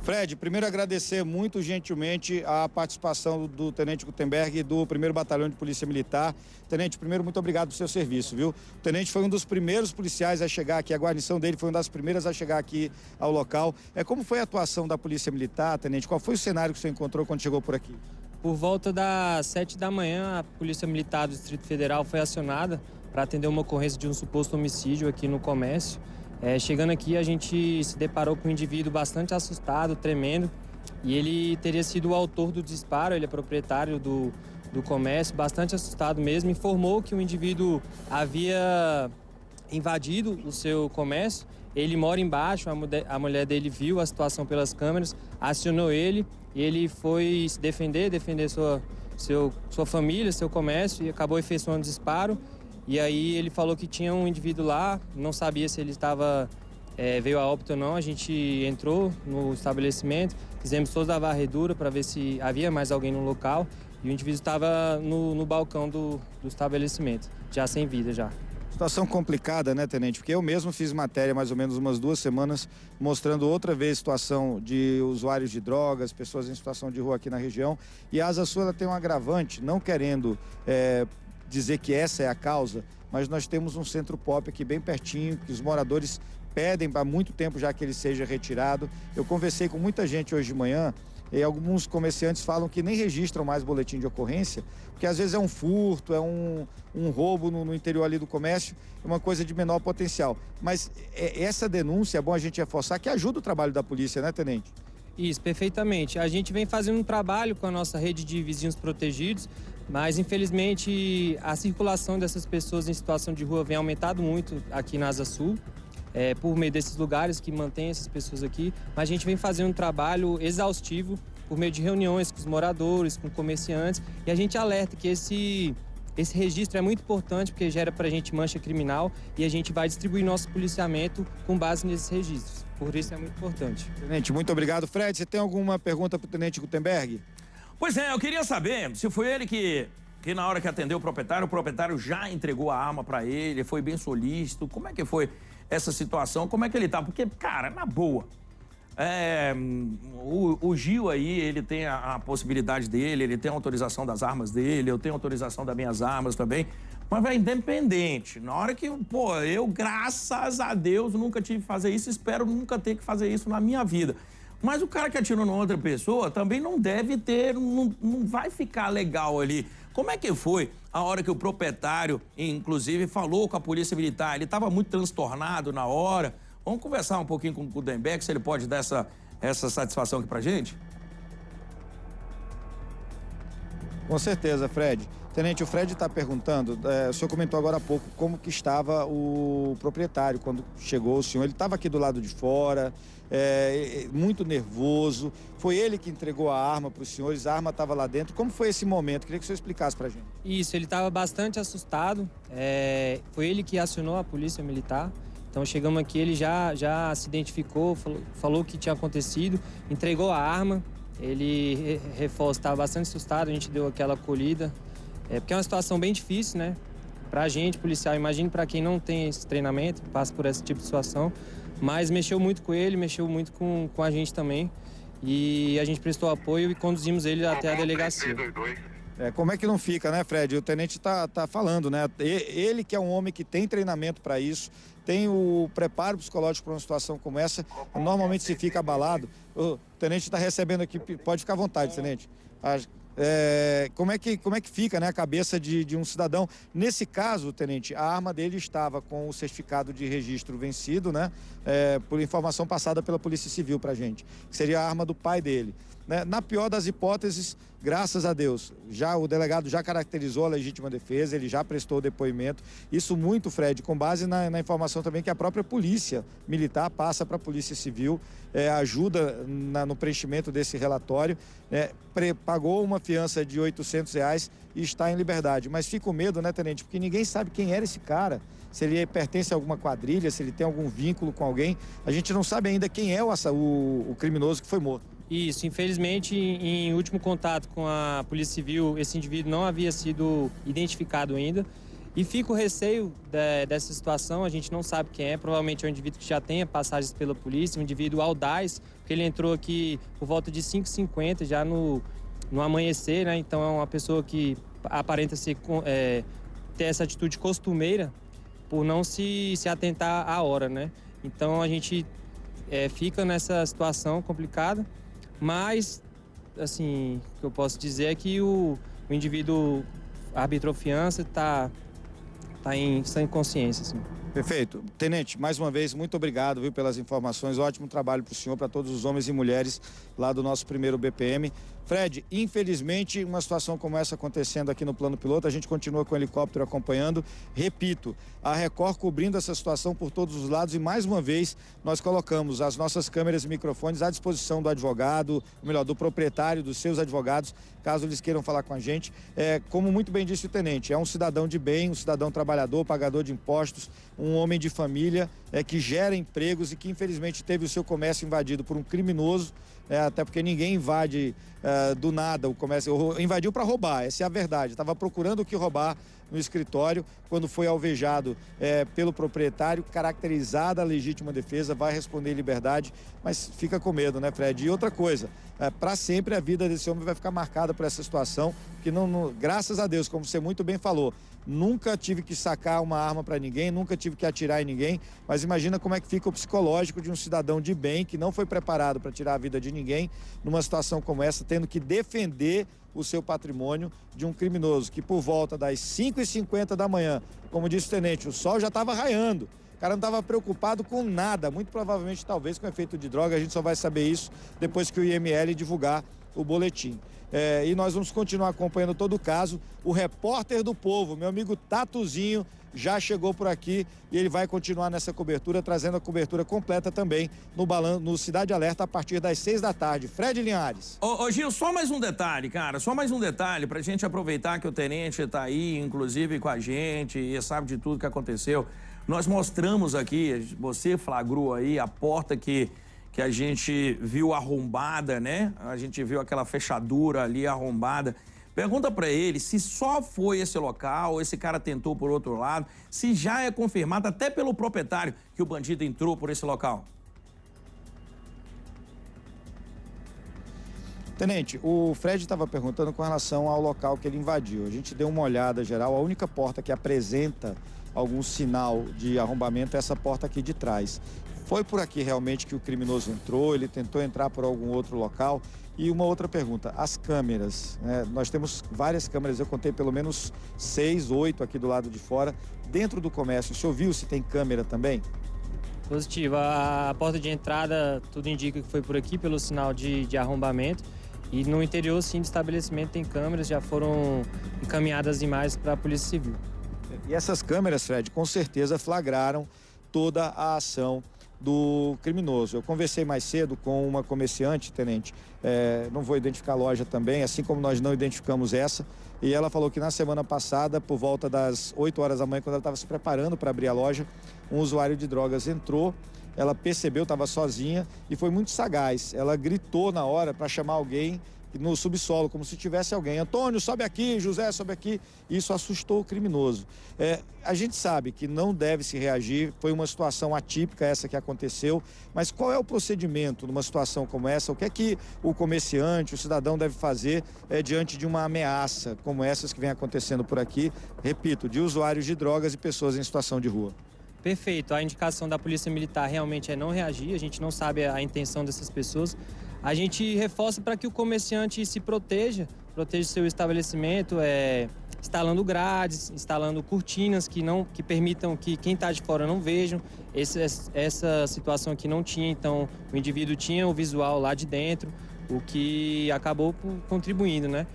Fred, primeiro agradecer muito gentilmente a participação do Tenente Guttenberg e do 1º Batalhão de Polícia Militar. Tenente, primeiro, muito obrigado pelo seu serviço, viu? O Tenente foi um dos primeiros policiais a chegar aqui, a guarnição dele foi uma das primeiras a chegar aqui ao local. Como foi a atuação da Polícia Militar, Tenente? Qual foi o cenário que o senhor encontrou quando chegou por aqui? Por volta das 7 da manhã, a Polícia Militar do Distrito Federal foi acionada para atender uma ocorrência de um suposto homicídio aqui no comércio. Chegando aqui, a gente se deparou com um indivíduo bastante assustado, tremendo, e ele teria sido o autor do disparo. Ele é proprietário do comércio, bastante assustado mesmo. Informou que o indivíduo havia invadido o seu comércio. Ele mora embaixo, a mulher dele viu a situação pelas câmeras, acionou ele e ele foi se defender sua família, seu comércio, e acabou efetuando o disparo. E aí ele falou que tinha um indivíduo lá, não sabia se ele veio a óbito ou não. A gente entrou no estabelecimento, fizemos toda a varredura para ver se havia mais alguém no local, e o indivíduo estava no balcão do estabelecimento, já sem vida já. Situação complicada, né, Tenente? Porque eu mesmo fiz matéria mais ou menos umas 2 semanas mostrando outra vez situação de usuários de drogas, pessoas em situação de rua aqui na região, e a Asa Sul ela tem um agravante, não querendo dizer que essa é a causa, mas nós temos um centro pop aqui bem pertinho, que os moradores pedem há muito tempo já que ele seja retirado. Eu conversei com muita gente hoje de manhã e alguns comerciantes falam que nem registram mais boletim de ocorrência, porque às vezes é um furto, é um roubo no interior ali do comércio, é uma coisa de menor potencial. Mas essa denúncia é bom a gente reforçar, que ajuda o trabalho da polícia, né, Tenente? Isso, perfeitamente. A gente vem fazendo um trabalho com a nossa rede de vizinhos protegidos, mas infelizmente a circulação dessas pessoas em situação de rua vem aumentado muito aqui na Asa Sul, por meio desses lugares que mantêm essas pessoas aqui. Mas a gente vem fazendo um trabalho exaustivo por meio de reuniões com os moradores, com comerciantes, e a gente alerta que esse registro é muito importante porque gera para a gente mancha criminal, e a gente vai distribuir nosso policiamento com base nesses registros. Por isso é muito importante. Tenente, muito obrigado. Fred, você tem alguma pergunta para o Tenente Guttenberg? Pois é, eu queria saber se foi ele que na hora que atendeu o proprietário já entregou a arma para ele, foi bem solícito. Como é que foi essa situação? Como é que ele tá? Porque, cara, na boa, o Gil aí, ele tem a possibilidade dele, ele tem a autorização das armas dele, eu tenho autorização das minhas armas também, mas é independente. Na hora que, eu, graças a Deus, nunca tive que fazer isso, espero nunca ter que fazer isso na minha vida. Mas o cara que atirou numa outra pessoa também não deve ter, não vai ficar legal ali. Como é que foi a hora que o proprietário, inclusive, falou com a Polícia Militar? Ele estava muito transtornado na hora. Vamos conversar um pouquinho com o Guttenberg, se ele pode dar essa satisfação aqui pra gente? Com certeza, Fred. Tenente, o Fred está perguntando, o senhor comentou agora há pouco como que estava o proprietário quando chegou o senhor. Ele estava aqui do lado de fora, muito nervoso. Foi ele que entregou a arma para os senhores, a arma estava lá dentro. Como foi esse momento? Queria que o senhor explicasse para a gente. Isso, ele estava bastante assustado. Foi ele que acionou a Polícia Militar. Então chegamos aqui, ele já se identificou, falou o que tinha acontecido, entregou a arma. Ele estava bastante assustado, a gente deu aquela acolhida. Porque é uma situação bem difícil, né? Pra gente, policial, imagine para quem não tem esse treinamento, passa por esse tipo de situação. Mas mexeu muito com ele, mexeu muito com a gente também. E a gente prestou apoio e conduzimos ele até a delegacia. Como é que não fica, né, Fred? O tenente tá falando, né? Ele que é um homem que tem treinamento para isso, tem o preparo psicológico para uma situação como essa, normalmente se fica abalado. O tenente está recebendo aqui, pode ficar à vontade, tenente. Como é que fica, né, a cabeça de um cidadão? Nesse caso, tenente, a arma dele estava com o certificado de registro vencido, né, por informação passada pela Polícia Civil pra gente, que seria a arma do pai dele. Né? Na pior das hipóteses, graças a Deus, o delegado já caracterizou a legítima defesa, ele já prestou o depoimento. Isso muito, Fred, com base na informação também que a própria Polícia Militar passa para a Polícia Civil, ajuda no preenchimento desse relatório, pagou uma fiança de R$800 e está em liberdade. Mas fica o medo, né, tenente? Porque ninguém sabe quem era esse cara, se ele pertence a alguma quadrilha, se ele tem algum vínculo com alguém. A gente não sabe ainda quem é o criminoso que foi morto. Isso, infelizmente, em último contato com a Polícia Civil, esse indivíduo não havia sido identificado ainda. E fica o receio dessa situação, a gente não sabe quem é, provavelmente é um indivíduo que já tenha passagens pela polícia, um indivíduo audaz, porque ele entrou aqui por volta de 5h50, já no amanhecer, né? Então é uma pessoa que aparenta ter essa atitude costumeira por não se atentar à hora, né? Então a gente fica nessa situação complicada, mas, assim, o que eu posso dizer é que o indivíduo arbitrou fiança, está sem consciência, assim. Perfeito. Tenente, mais uma vez, muito obrigado, viu, pelas informações. Ótimo trabalho para o senhor, para todos os homens e mulheres lá do nosso primeiro BPM. Fred, infelizmente, uma situação como essa acontecendo aqui no plano piloto, a gente continua com o helicóptero acompanhando. Repito, a Record cobrindo essa situação por todos os lados e, mais uma vez, nós colocamos as nossas câmeras e microfones à disposição do advogado, ou melhor, do proprietário, dos seus advogados, caso eles queiram falar com a gente. Como muito bem disse o tenente, é um cidadão de bem, um cidadão trabalhador, pagador de impostos, um homem de família, que gera empregos e que, infelizmente, teve o seu comércio invadido por um criminoso, até porque ninguém invade do nada o comércio, invadiu para roubar, essa é a verdade, estava procurando o que roubar no escritório, quando foi alvejado pelo proprietário, caracterizada a legítima defesa, vai responder em liberdade, mas fica com medo, né, Fred? E outra coisa, para sempre a vida desse homem vai ficar marcada por essa situação, que graças a Deus, como você muito bem falou, nunca tive que sacar uma arma para ninguém, nunca tive que atirar em ninguém, mas imagina como é que fica o psicológico de um cidadão de bem que não foi preparado para tirar a vida de ninguém numa situação como essa, tendo que defender o seu patrimônio de um criminoso que por volta das 5h50 da manhã, como disse o tenente, o sol já estava raiando. O cara não estava preocupado com nada, muito provavelmente talvez com efeito de droga, a gente só vai saber isso depois que o IML divulgar o boletim. E nós vamos continuar acompanhando todo o caso. O repórter do povo, meu amigo Tatuzinho, já chegou por aqui e ele vai continuar nessa cobertura, trazendo a cobertura completa também no Cidade Alerta a partir das 6 da tarde. Fred Linhares. Ô Gil, só mais um detalhe, cara, só mais um detalhe pra gente aproveitar que o tenente tá aí, inclusive com a gente, e sabe de tudo que aconteceu. Nós mostramos aqui, você flagrou aí a porta que a gente viu arrombada, né? A gente viu aquela fechadura ali arrombada. Pergunta para ele se só foi esse local, ou esse cara tentou por outro lado, se já é confirmado até pelo proprietário que o bandido entrou por esse local. Tenente, o Fred estava perguntando com relação ao local que ele invadiu. A gente deu uma olhada geral, a única porta que apresenta algum sinal de arrombamento é essa porta aqui de trás. Foi por aqui realmente que o criminoso entrou, ele tentou entrar por algum outro local? E uma outra pergunta, as câmeras, né? Nós temos várias câmeras, eu contei pelo menos 6, 8 aqui do lado de fora. Dentro do comércio, o senhor viu se tem câmera também? Positivo, a porta de entrada, tudo indica que foi por aqui, pelo sinal de arrombamento. E no interior, sim, do estabelecimento tem câmeras, já foram encaminhadas imagens para a Polícia Civil. E essas câmeras, Fred, com certeza flagraram toda a ação do criminoso. Eu conversei mais cedo com uma comerciante, tenente, não vou identificar a loja também, assim como nós não identificamos essa, e ela falou que na semana passada, por volta das 8 horas da manhã, quando ela estava se preparando para abrir a loja, um usuário de drogas entrou, ela percebeu, estava sozinha e foi muito sagaz. Ela gritou na hora para chamar alguém no subsolo, como se tivesse alguém. Antônio, sobe aqui, José, sobe aqui. Isso assustou o criminoso. A gente sabe que não deve se reagir, foi uma situação atípica essa que aconteceu, mas qual é o procedimento numa situação como essa? O que é que o comerciante, o cidadão deve fazer diante de uma ameaça como essas que vem acontecendo por aqui, repito, de usuários de drogas e pessoas em situação de rua? Perfeito, a indicação da Polícia Militar realmente é não reagir, a gente não sabe a intenção dessas pessoas. A gente reforça para que o comerciante se proteja seu estabelecimento, instalando grades, instalando cortinas que permitam que quem está de fora não vejam. Essa situação aqui não tinha, então o indivíduo tinha o visual lá de dentro, o que acabou contribuindo, né?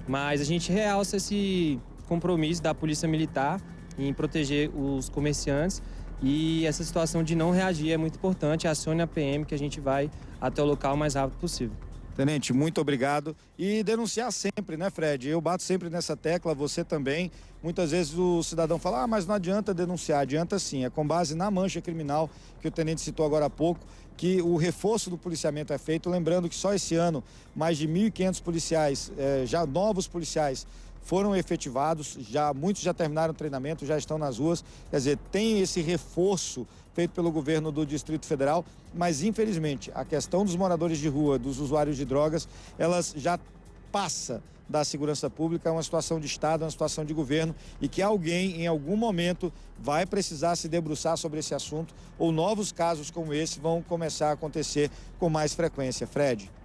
Mas a gente realça esse compromisso da Polícia Militar em proteger os comerciantes. E essa situação de não reagir é muito importante. Acione a PM que a gente vai até o local o mais rápido possível. Tenente, muito obrigado. E denunciar sempre, né, Fred? Eu bato sempre nessa tecla, você também. Muitas vezes o cidadão fala, mas não adianta denunciar. Adianta sim, é com base na mancha criminal que o tenente citou agora há pouco, que o reforço do policiamento é feito. Lembrando que só esse ano, mais de 1.500 policiais, já novos policiais, foram efetivados, muitos já terminaram o treinamento, já estão nas ruas. Quer dizer, tem esse reforço feito pelo governo do Distrito Federal, mas infelizmente a questão dos moradores de rua, dos usuários de drogas, elas já passa da segurança pública, é uma situação de Estado, é uma situação de governo, e que alguém, em algum momento, vai precisar se debruçar sobre esse assunto, ou novos casos como esse vão começar a acontecer com mais frequência. Fred.